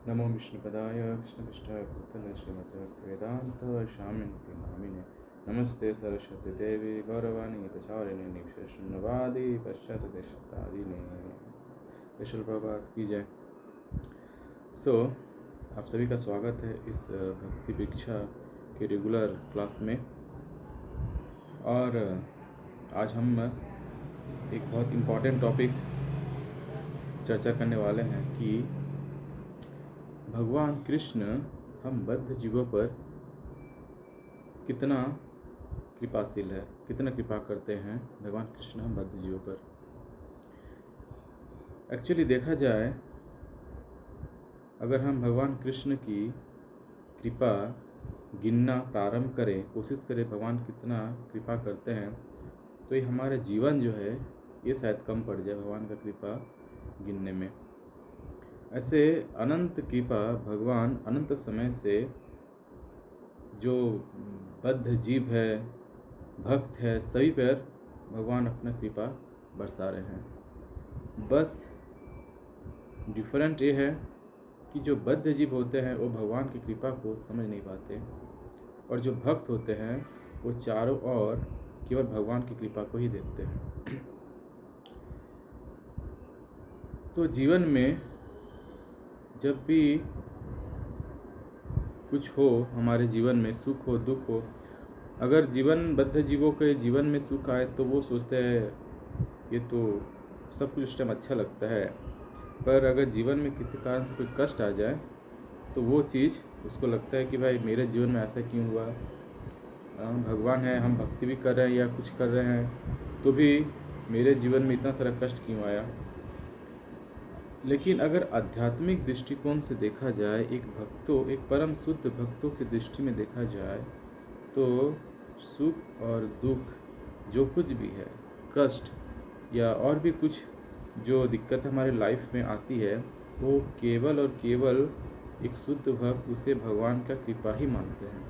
नमो विष्णुपदाय कृष्णपृष्ठाय भूतले श्रीमद्भक्तिवेदान्त स्वामिनिति नामिने नमस्ते सरस्वती देवी गौरवाणी प्रचारिणे निर्विशेषण्यवादी पश्चातदेशतारिणे विशल प्रभात की जय। आप सभी का स्वागत है इस भक्ति भिक्षा के रेगुलर क्लास में। और आज हम एक बहुत इम्पॉर्टेंट टॉपिक चर्चा करने वाले हैं कि भगवान कृष्ण हम बद्ध जीवों पर कितना कृपाशील है, कितना कृपा करते हैं भगवान कृष्ण हम बद्ध जीवों पर। एक्चुअली देखा जाए, अगर हम भगवान कृष्ण की कृपा गिनना प्रारंभ करें, कोशिश करें भगवान कितना कृपा करते हैं, तो ये हमारा जीवन जो है ये शायद कम पड़ जाए भगवान का कृपा गिनने में। ऐसे अनंत कृपा भगवान अनंत समय से जो बद्ध जीव है, भक्त है, सभी पर भगवान अपना कृपा बरसा रहे हैं। बस डिफरेंट ये है कि जो बद्ध जीव होते हैं वो भगवान की कृपा को समझ नहीं पाते, और जो भक्त होते हैं वो चारों ओर केवल भगवान की कृपा को ही देखते हैं। तो जीवन में जब भी कुछ हो, हमारे जीवन में सुख हो दुख हो, अगर बद्ध जीवों के जीवन में सुख आए तो वो सोचते हैं ये तो सब कुछ उस टाइम अच्छा लगता है, पर अगर जीवन में किसी कारण से कोई कष्ट आ जाए तो वो चीज़ उसको लगता है कि भाई मेरे जीवन में ऐसा क्यों हुआ, भगवान है, हम भक्ति भी कर रहे हैं या कुछ कर रहे हैं तो भी मेरे जीवन में इतना सारा कष्ट क्यों आया। लेकिन अगर आध्यात्मिक दृष्टिकोण से देखा जाए, एक परम शुद्ध भक्तों की दृष्टि में देखा जाए, तो सुख और दुख जो कुछ भी है, कष्ट या और भी कुछ जो दिक्कत हमारे लाइफ में आती है, वो केवल और केवल एक शुद्ध भक्त उसे भगवान का कृपा ही मानते हैं।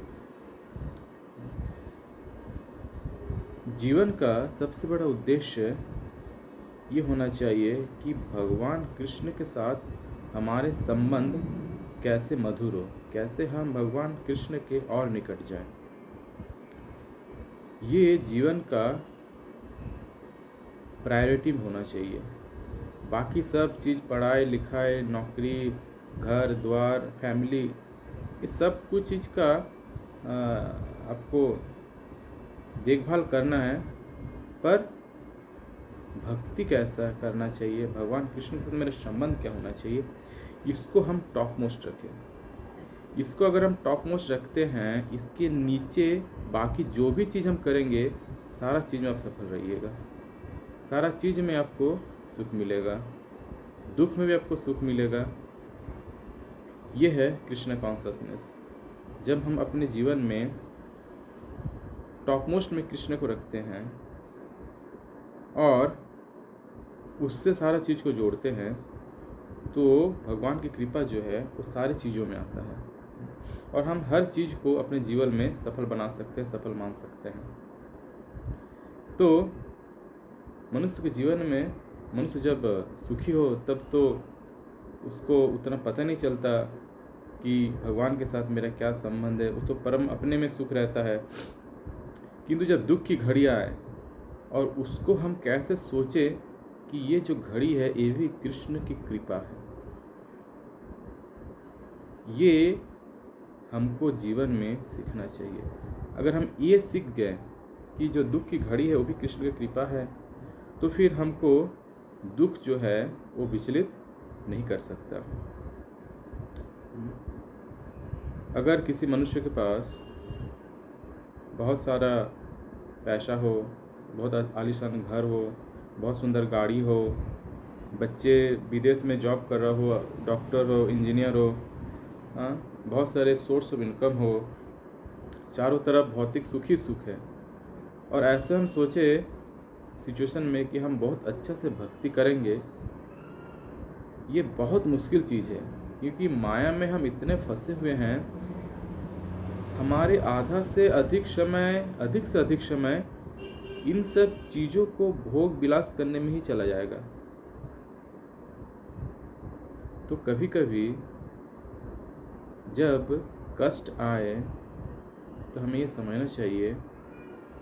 जीवन का सबसे बड़ा उद्देश्य ये होना चाहिए कि भगवान कृष्ण के साथ हमारे संबंध कैसे मधुर हो, कैसे हम भगवान कृष्ण के और निकट जाएं। ये जीवन का प्रायोरिटी होना चाहिए। बाकी सब चीज़, पढ़ाई लिखाई, नौकरी, घर द्वार, फैमिली, इस सब कुछ चीज़ का आपको देखभाल करना है, पर भक्ति कैसा करना चाहिए, भगवान कृष्ण के साथ मेरा संबंध क्या होना चाहिए, इसको हम टॉप मोस्ट रखें। इसको अगर हम टॉप मोस्ट रखते हैं, इसके नीचे बाकी जो भी चीज़ हम करेंगे, सारा चीज़ में आप सफल रहिएगा, सारा चीज़ में आपको सुख मिलेगा, दुख में भी आपको सुख मिलेगा। ये है कृष्ण कॉन्शसनेस। जब हम अपने जीवन में टॉप मोस्ट में कृष्ण को रखते हैं और उससे सारा चीज़ को जोड़ते हैं, तो भगवान की कृपा जो है वो सारी चीज़ों में आता है, और हम हर चीज़ को अपने जीवन में सफल बना सकते हैं, सफल मान सकते हैं। तो मनुष्य के जीवन में मनुष्य जब सुखी हो तब तो उसको उतना पता नहीं चलता कि भगवान के साथ मेरा क्या संबंध है, वो तो परम अपने में सुख रहता है। किंतु जब दुख की घड़ी आए और उसको हम कैसे सोचे कि ये जो घड़ी है ये भी कृष्ण की कृपा है, ये हमको जीवन में सीखना चाहिए। अगर हम ये सीख गए कि जो दुख की घड़ी है वो भी कृष्ण की कृपा है, तो फिर हमको दुख जो है वो विचलित नहीं कर सकता। अगर किसी मनुष्य के पास बहुत सारा पैसा हो, बहुत आलीशान घर हो, बहुत सुंदर गाड़ी हो, बच्चे विदेश में जॉब कर रहा हो, डॉक्टर हो, इंजीनियर हो, बहुत सारे सोर्स ऑफ इनकम हो, चारों तरफ भौतिक सुख ही सुख है, और ऐसे हम सोचे सिचुएशन में कि हम बहुत अच्छा से भक्ति करेंगे, ये बहुत मुश्किल चीज़ है। क्योंकि माया में हम इतने फंसे हुए हैं, हमारे आधा से अधिक समय इन सब चीज़ों को भोग विलास करने में ही चला जाएगा। तो कभी कभी जब कष्ट आए तो हमें ये समझना चाहिए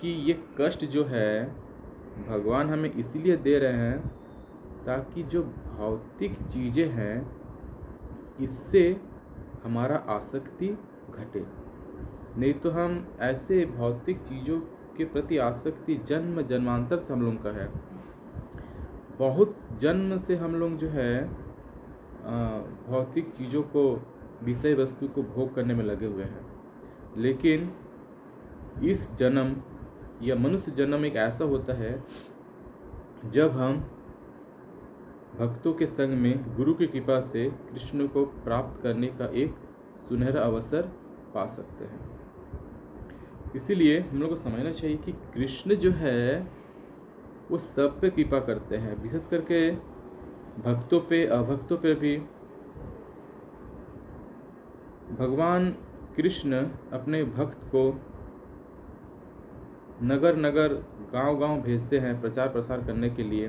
कि ये कष्ट जो है भगवान हमें इसीलिए दे रहे हैं ताकि जो भौतिक चीज़ें हैं इससे हमारा आसक्ति घटे। नहीं तो हम ऐसे भौतिक चीज़ों के प्रति आसक्ति जन्म जन्मांतर से हम लोगों का है। बहुत जन्म से हम लोग जो है भौतिक चीज़ों को, विषय वस्तु को भोग करने में लगे हुए हैं। लेकिन इस जन्म या मनुष्य जन्म एक ऐसा होता है जब हम भक्तों के संग में गुरु की कृपा से कृष्ण को प्राप्त करने का एक सुनहरा अवसर पा सकते हैं। इसीलिए हम लोग को समझना चाहिए कि कृष्ण जो है वो सब पे कृपा करते हैं, विशेष करके भक्तों पे अभक्तों पे भी। भगवान कृष्ण अपने भक्त को नगर नगर गांव गांव भेजते हैं प्रचार प्रसार करने के लिए,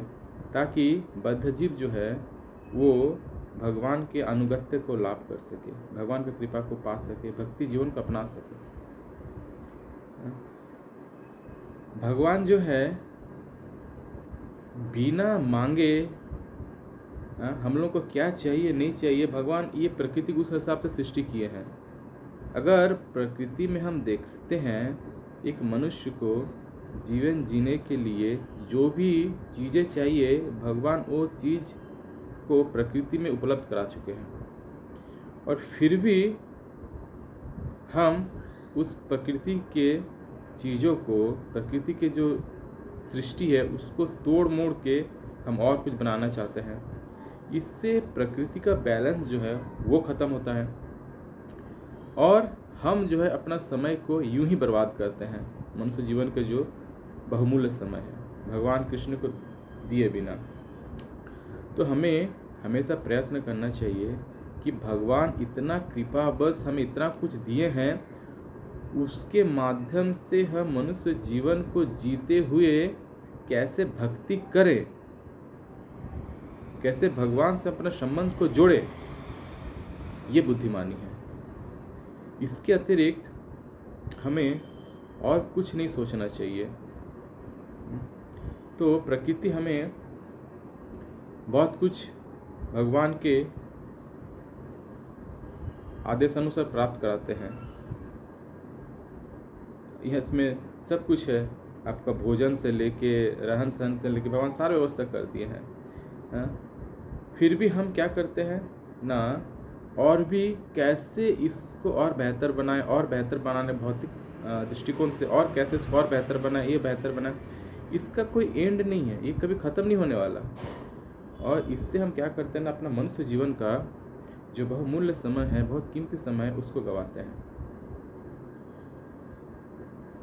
ताकि बद्धजीव जो है वो भगवान के अनुगत्य को लाभ कर सके, भगवान की कृपा को पा सके, भक्ति जीवन को अपना सके। भगवान जो है बिना मांगे हम लोग को क्या चाहिए नहीं चाहिए, भगवान ये प्रकृति को उस हिसाब से सृष्टि किए हैं। अगर प्रकृति में हम देखते हैं एक मनुष्य को जीवन जीने के लिए जो भी चीज़ें चाहिए भगवान वो चीज़ को प्रकृति में उपलब्ध करा चुके हैं, और फिर भी हम उस प्रकृति के चीज़ों को, प्रकृति के जो सृष्टि है उसको तोड़ मोड़ के हम और कुछ बनाना चाहते हैं। इससे प्रकृति का बैलेंस जो है वो ख़त्म होता है और हम जो है अपना समय को यूं ही बर्बाद करते हैं। मनुष्य जीवन का जो बहुमूल्य समय है भगवान कृष्ण को दिए बिना। तो हमें हमेशा प्रयत्न करना चाहिए कि भगवान इतना कृपा बस हमें इतना कुछ दिए हैं, उसके माध्यम से हम मनुष्य जीवन को जीते हुए कैसे भक्ति करें, कैसे भगवान से अपना संबंध को जोड़े, ये बुद्धिमानी है। इसके अतिरिक्त हमें और कुछ नहीं सोचना चाहिए। तो प्रकृति हमें बहुत कुछ भगवान के आदेशानुसार प्राप्त कराते हैं। यह इसमें सब कुछ है, आपका भोजन से लेके रहन सहन से लेके भगवान सारी व्यवस्था कर दिए हैं। फिर भी हम क्या करते हैं ना, और भी कैसे इसको और बेहतर बनाएं, और बेहतर बनाने भौतिक दृष्टिकोण से, और कैसे इसको और बेहतर बनाएं, ये बेहतर बनाएं, इसका कोई एंड नहीं है, ये कभी ख़त्म नहीं होने वाला। और इससे हम क्या करते हैं ना, अपना मनुष्य जीवन का जो बहुमूल्य समय है, बहुत कीमती समय है, उसको गंवाते हैं।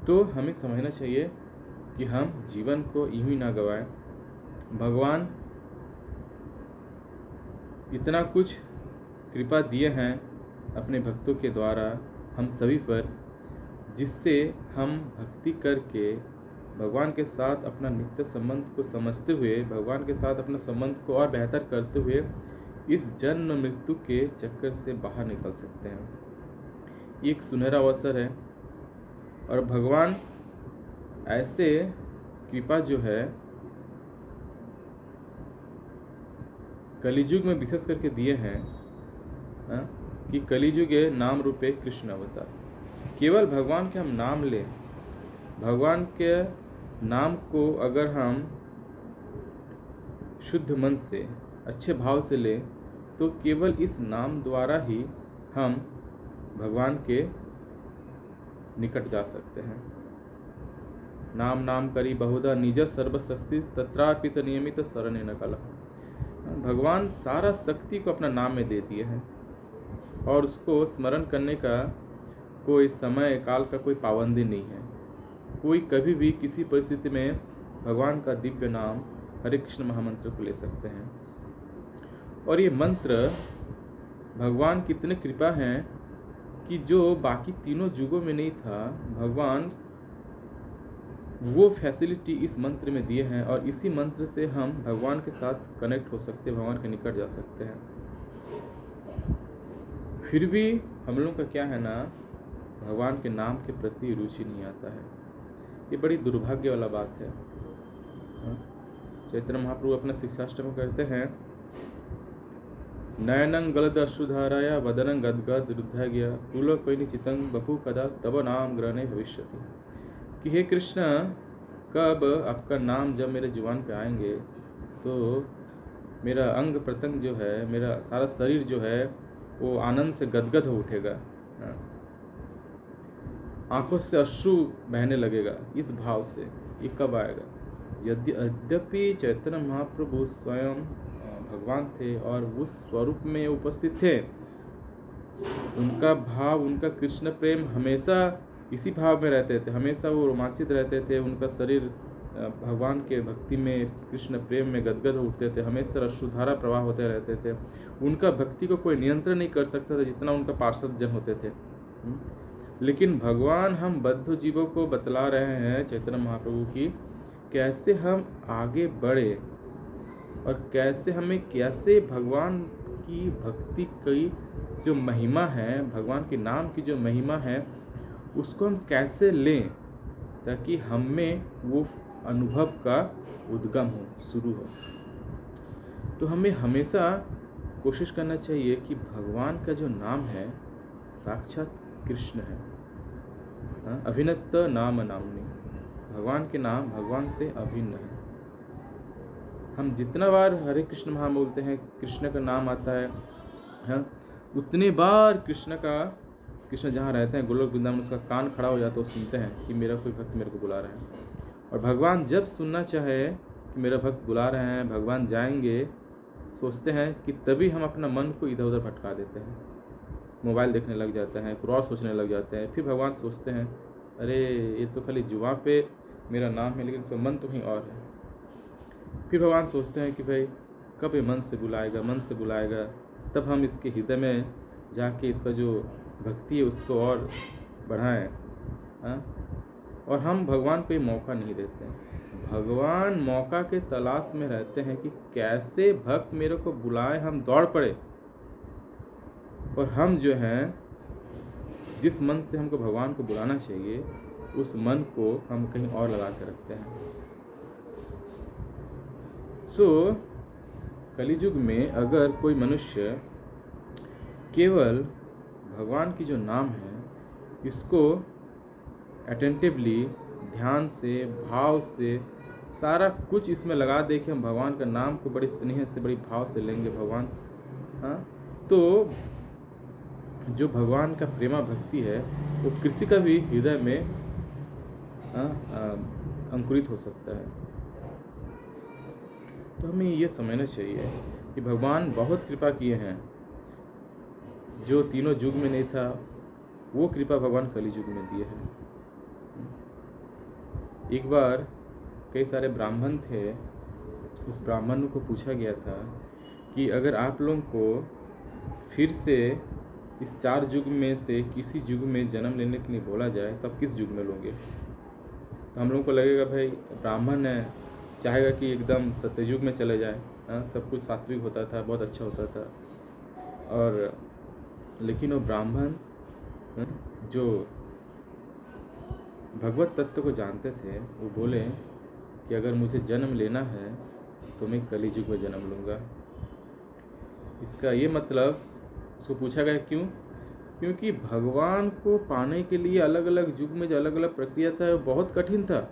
तो हमें समझना चाहिए कि हम जीवन को यूं ही ना गंवाएं। भगवान इतना कुछ कृपा दिए हैं अपने भक्तों के द्वारा हम सभी पर, जिससे हम भक्ति करके भगवान के साथ अपना नित्य संबंध को समझते हुए, भगवान के साथ अपना संबंध को और बेहतर करते हुए इस जन्म मृत्यु के चक्कर से बाहर निकल सकते हैं। ये एक सुनहरा अवसर है और भगवान ऐसे कृपा जो है कलियुग में विशेष करके दिए हैं कि कलियुग नाम रूपे कृष्ण अवतार। केवल भगवान के हम नाम लें, भगवान के नाम को अगर हम शुद्ध मन से अच्छे भाव से लें तो केवल इस नाम द्वारा ही हम भगवान के निकट जा सकते हैं। नाम नाम करी बहुधा निज सर्वशक्ति तत्रार्पित नियमित शरण न कला। भगवान सारा शक्ति को अपना नाम में दे दिए हैं और उसको स्मरण करने का कोई समय काल का कोई पाबंदी नहीं है। कोई कभी भी किसी परिस्थिति में भगवान का दिव्य नाम हरे कृष्ण महामंत्र को ले सकते हैं। और ये मंत्र भगवान की इतनी कृपा है कि जो बाकी तीनों युगों में नहीं था, भगवान वो फैसिलिटी इस मंत्र में दिए हैं और इसी मंत्र से हम भगवान के साथ कनेक्ट हो सकते हैं, भगवान के निकट जा सकते हैं। फिर भी हम लोगों का क्या है ना, भगवान के नाम के प्रति रुचि नहीं आता है। ये बड़ी दुर्भाग्य वाला बात है। चैतन्य महाप्रभु अपने शिक्षाष्टक में कहते हैं, नयनं गलद अश्रुधाराया वदनं गदगद रुद्धाज्ञा पुलकैनि चितं बपु कदा तब नाम ग्रहणे भविष्यति। कि हे कृष्ण, कब आपका नाम जब मेरे जुबान पे आएंगे तो मेरा अंग प्रत्यंग जो है, मेरा सारा शरीर जो है वो आनंद से गदगद हो उठेगा, आंखों से अश्रु बहने लगेगा। इस भाव से ये कब आएगा? यद्यपि चैतन्य महाप्रभु स्वयं भगवान थे और उस स्वरूप में उपस्थित थे, उनका भाव, उनका कृष्ण प्रेम हमेशा इसी भाव में रहते थे, हमेशा वो रोमांचित रहते थे, उनका शरीर भगवान के भक्ति में, कृष्ण प्रेम में गदगद हो उठते थे, हमेशा अश्रुधारा प्रवाह होते रहते थे। उनका भक्ति को कोई नियंत्रण नहीं कर सकता था जितना उनका पार्षद जन होते थे। लेकिन भगवान हम बद्ध जीवों को बतला रहे हैं, चैतन्य महाप्रभु की, कैसे हम आगे बढ़े और कैसे भगवान की भक्ति की जो महिमा है, भगवान के नाम की जो महिमा है, उसको हम कैसे लें ताकि हमें वो अनुभव का उद्गम हो, शुरू हो। तो हमें हमेशा कोशिश करना चाहिए कि भगवान का जो नाम है साक्षात कृष्ण है। अभिन्नत नाम नामनी, भगवान के नाम भगवान से अभिन्न है। हम जितना बार हरे कृष्ण महा बोलते हैं, कृष्ण का नाम आता है, उतने बार कृष्ण जहाँ रहते हैं गोलोक वृंदावन, उसका कान खड़ा हो जाता है, तो सुनते हैं कि मेरा कोई भक्त मेरे को बुला रहा है। और भगवान जब सुनना चाहे कि मेरा भक्त बुला रहे हैं, भगवान जाएंगे, सोचते हैं कि तभी हम अपना मन को इधर उधर भटका देते हैं, मोबाइल देखने लग जाते हैं, कुछ और सोचने लग जाते हैं। फिर भगवान सोचते हैं, अरे ये तो खाली जुबान पे मेरा नाम है, लेकिन इसका मन तो कहीं और है। फिर भगवान सोचते हैं कि भाई कब ये मन से बुलाएगा, तब हम इसके हृदय में जाके इसका जो भक्ति है उसको और बढ़ाएं। और हम भगवान को ये मौका नहीं देते हैं। भगवान मौका के तलाश में रहते हैं कि कैसे भक्त मेरे को बुलाए, हम दौड़ पड़े। और हम जो हैं, जिस मन से हमको भगवान को बुलाना चाहिए, उस मन को हम कहीं और लगा के रखते हैं। कलियुग में अगर कोई मनुष्य केवल भगवान की जो नाम है इसको अटेंटिवली, ध्यान से, भाव से, सारा कुछ इसमें लगा दे कि हम भगवान का नाम को बड़े स्नेह से, बड़ी भाव से लेंगे भगवान, तो जो भगवान का प्रेमा भक्ति है वो किसी का भी हृदय में अंकुरित हो सकता है। तो हमें ये समझना चाहिए कि भगवान बहुत कृपा किए हैं। जो तीनों युग में नहीं था वो कृपा भगवान कलियुग में दिए हैं। एक बार कई सारे ब्राह्मण थे, उस ब्राह्मण को पूछा गया था कि अगर आप लोगों को फिर से इस 4 युग में से किसी युग में जन्म लेने के लिए बोला जाए तब किस युग में लोगे? तो हम लोगों को लगेगा भाई ब्राह्मण है, चाहेगा कि एकदम सत्ययुग में चले जाए, सब कुछ सात्विक होता था, बहुत अच्छा होता था। और लेकिन वो ब्राह्मण जो भगवत तत्व को जानते थे, वो बोले कि अगर मुझे जन्म लेना है तो मैं कलियुग में जन्म लूँगा। इसका ये मतलब, उसको पूछा गया क्यों? क्योंकि भगवान को पाने के लिए अलग अलग युग में जो अलग अलग प्रक्रिया था वो बहुत कठिन था,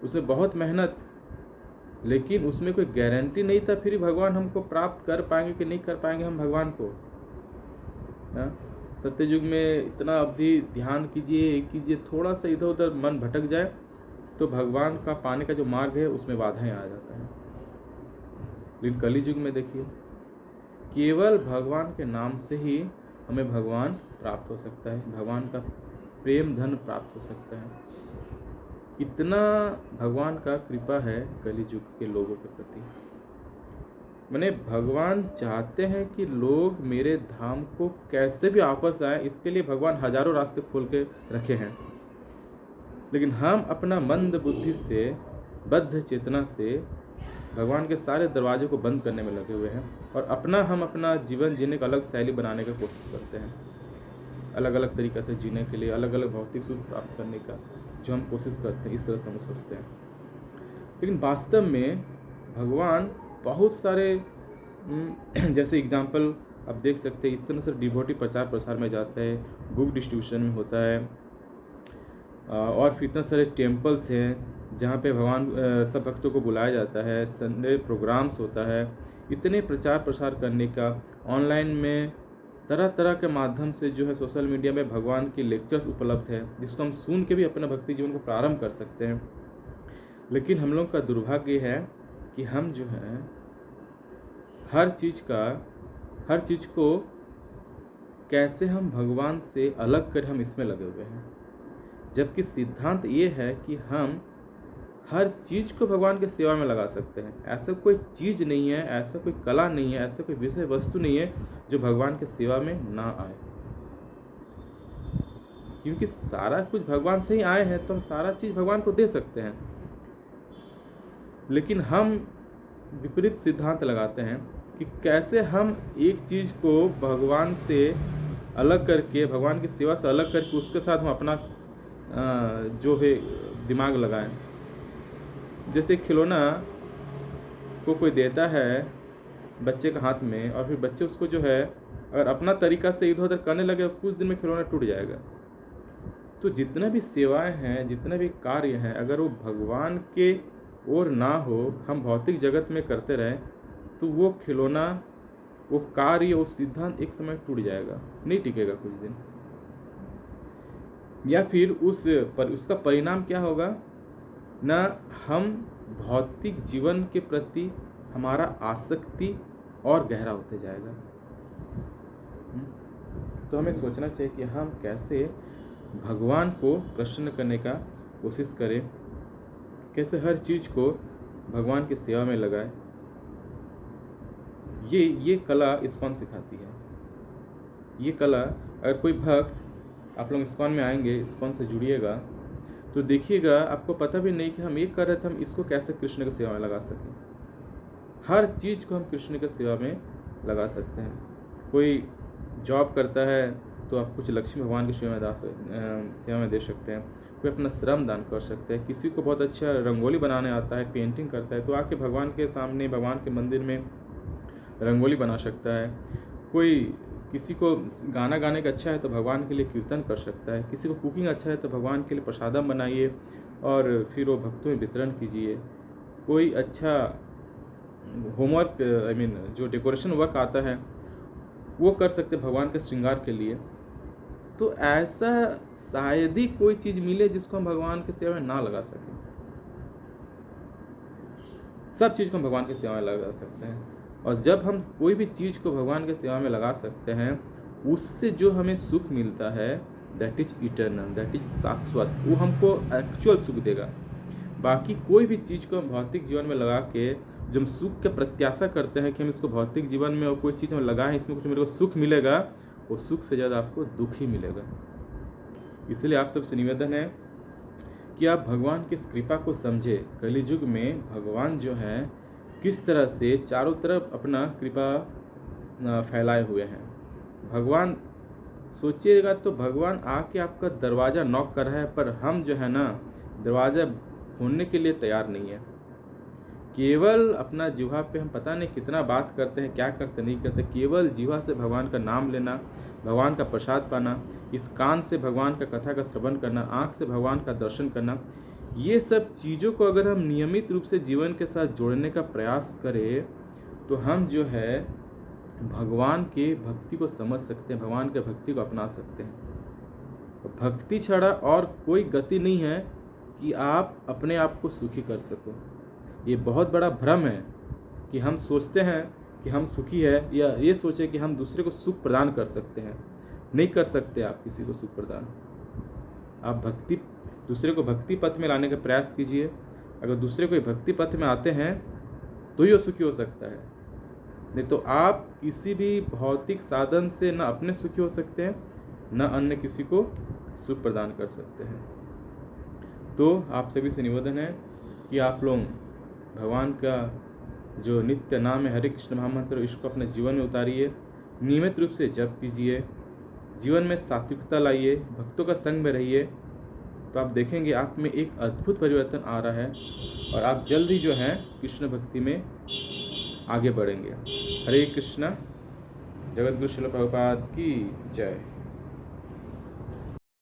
उसमें बहुत मेहनत, लेकिन उसमें कोई गारंटी नहीं था फिर भगवान हमको प्राप्त कर पाएंगे कि नहीं कर पाएंगे हम भगवान को। सत्ययुग में इतना अवधि ध्यान कीजिए, थोड़ा सा इधर उधर मन भटक जाए तो भगवान का पाने का जो मार्ग है उसमें बाधाएं आ जाता है। लेकिन कलियुग में देखिए, केवल भगवान के नाम से ही हमें भगवान प्राप्त हो सकता है, भगवान का प्रेम धन प्राप्त हो सकता है। इतना भगवान का कृपा है कलियुग के लोगों के प्रति। मैंने भगवान चाहते हैं कि लोग मेरे धाम को कैसे भी वापस आए, इसके लिए भगवान हजारों रास्ते खोल के रखे हैं। लेकिन हम अपना मंद बुद्धि से, बद्ध चेतना से भगवान के सारे दरवाजों को बंद करने में लगे हुए हैं और हम अपना जीवन जीने का अलग शैली बनाने का कोशिश करते हैं। अलग अलग तरीक़े से जीने के लिए, अलग अलग भौतिक सुख प्राप्त करने का जो हम कोशिश करते हैं, इस तरह से हम सोचते हैं। लेकिन वास्तव में भगवान बहुत सारे जैसे एग्जाम्पल आप देख सकते हैं, इस समय सिर्फ डिवोटी प्रचार प्रसार में जाता है, बुक डिस्ट्रीब्यूशन में होता है, और फिर इतने सारे टेम्पल्स हैं जहाँ पे भगवान सब भक्तों को बुलाया जाता है, संडे प्रोग्राम्स होता है, इतने प्रचार प्रसार करने का, ऑनलाइन में तरह तरह के माध्यम से जो है सोशल मीडिया में भगवान की लेक्चर्स उपलब्ध है, जिसको हम सुन के भी अपना भक्ति जीवन को प्रारंभ कर सकते हैं। लेकिन हम लोग का दुर्भाग्य है कि हम जो है हर चीज़ को कैसे हम भगवान से अलग कर हम इसमें लगे हुए हैं, जबकि सिद्धांत ये है कि हम हर चीज़ को भगवान की सेवा में लगा सकते हैं। ऐसा कोई चीज़ नहीं है, ऐसा कोई कला नहीं है, ऐसा कोई विषय वस्तु नहीं है जो भगवान की सेवा में ना आए, क्योंकि सारा कुछ भगवान से ही आए हैं, तो हम सारा चीज़ भगवान को दे सकते हैं। लेकिन हम विपरीत सिद्धांत लगाते हैं कि कैसे हम एक चीज़ को भगवान से अलग करके, भगवान की सेवा से अलग करके उसके साथ हम अपना जो है दिमाग लगाएं। जैसे खिलौना को कोई देता है बच्चे के हाथ में, और फिर बच्चे उसको जो है अगर अपना तरीक़ा से इधर उधर करने लगे, कुछ दिन में खिलौना टूट जाएगा। तो जितना भी सेवाएं हैं, जितना भी कार्य हैं, अगर वो भगवान के ओर ना हो, हम भौतिक जगत में करते रहें, तो वो खिलौना, वो कार्य, वो सिद्धांत एक समय टूट जाएगा, नहीं टिकेगा कुछ दिन। या फिर उसका परिणाम क्या होगा ना, हम भौतिक जीवन के प्रति हमारा आसक्ति और गहरा होते जाएगा। तो हमें सोचना चाहिए कि हम कैसे भगवान को प्रसन्न करने का कोशिश करें, कैसे हर चीज़ को भगवान की सेवा में लगाएं। ये कला इस्कॉन सिखाती है। ये कला, अगर कोई भक्त, आप लोग इस्कॉन में आएंगे, इस्कॉन से जुड़िएगा, तो देखिएगा आपको पता भी नहीं कि हम ये कर रहे थे, हम इसको कैसे कृष्ण की सेवा में लगा सकें। हर चीज़ को हम कृष्ण की सेवा में लगा सकते हैं। कोई जॉब करता है तो आप कुछ लक्ष्मी भगवान की सेवा में दे सकते हैं। कोई अपना श्रम दान कर सकते हैं। किसी को बहुत अच्छा रंगोली बनाने आता है, पेंटिंग करता है, तो आके भगवान के सामने, भगवान के मंदिर में रंगोली बना सकता है। कोई किसी को गाना गाने का अच्छा है तो भगवान के लिए कीर्तन कर सकता है। किसी को कुकिंग अच्छा है तो भगवान के लिए प्रसादम बनाइए और फिर वो भक्तों में वितरण कीजिए। कोई अच्छा होमवर्क, जो डेकोरेशन वर्क आता है वो कर सकते भगवान के श्रृंगार के लिए। तो ऐसा शायद ही कोई चीज़ मिले जिसको हम भगवान की सेवा में ना लगा सकें। सब चीज़ को हम भगवान की सेवा में लगा सकते हैं, और जब हम कोई भी चीज़ को भगवान की सेवा में लगा सकते हैं, उससे जो हमें सुख मिलता है, that is eternal, that is शाश्वत, वो हमको एक्चुअल सुख देगा। बाकी कोई भी चीज़ को हम भौतिक जीवन में लगा के जो हम सुख के प्रत्याशा करते हैं कि हम इसको भौतिक जीवन में और कोई चीज़ में लगाएं, इसमें कुछ मेरे को सुख मिलेगा, वो सुख से ज़्यादा आपको दुख ही मिलेगा। इसलिए आप सबसे निवेदन है कि आप भगवान की इस कृपा को समझे। कलियुग में भगवान जो है किस तरह से चारों तरफ अपना कृपा फैलाए हुए हैं। भगवान सोचिएगा तो भगवान आके आपका दरवाज़ा नॉक कर रहा है, पर हम जो है ना दरवाज़ा खोलने के लिए तैयार नहीं है। केवल अपना जिह्वा पे हम पता नहीं कितना बात करते हैं, क्या करते नहीं करते, केवल जिह्वा से भगवान का नाम लेना, भगवान का प्रसाद पाना, इस कान से भगवान का कथा का श्रवण करना, आँख से भगवान का दर्शन करना, ये सब चीज़ों को अगर हम नियमित रूप से जीवन के साथ जोड़ने का प्रयास करें तो हम जो है भगवान के भक्ति को समझ सकते हैं, भगवान के भक्ति को अपना सकते हैं। तो भक्ति छड़ा और कोई गति नहीं है कि आप अपने आप को सुखी कर सको। ये बहुत बड़ा भ्रम है कि हम सोचते हैं कि हम सुखी है, या ये सोचे कि हम दूसरे को सुख प्रदान कर सकते हैं। नहीं कर सकते आप किसी को सुख प्रदान। आप दूसरे को भक्ति पथ में लाने का प्रयास कीजिए। अगर दूसरे को भक्ति पथ में आते हैं तो ही वो सुखी हो सकता है, नहीं तो आप किसी भी भौतिक साधन से न अपने सुखी हो सकते हैं, न अन्य किसी को सुख प्रदान कर सकते हैं। तो आप सभी से निवेदन है कि आप लोग भगवान का जो नित्य नाम है हरे कृष्ण महामंत्र, इसको अपने जीवन में उतारिए, नियमित रूप से जप कीजिए, जीवन में सात्विकता लाइए, भक्तों का संग में रहिए, तो आप देखेंगे आप में एक अद्भुत परिवर्तन आ रहा है और आप जल्द ही जो है कृष्ण भक्ति में आगे बढ़ेंगे। हरे कृष्णा। जगत गुरु श्रील प्रभुपाद की जय।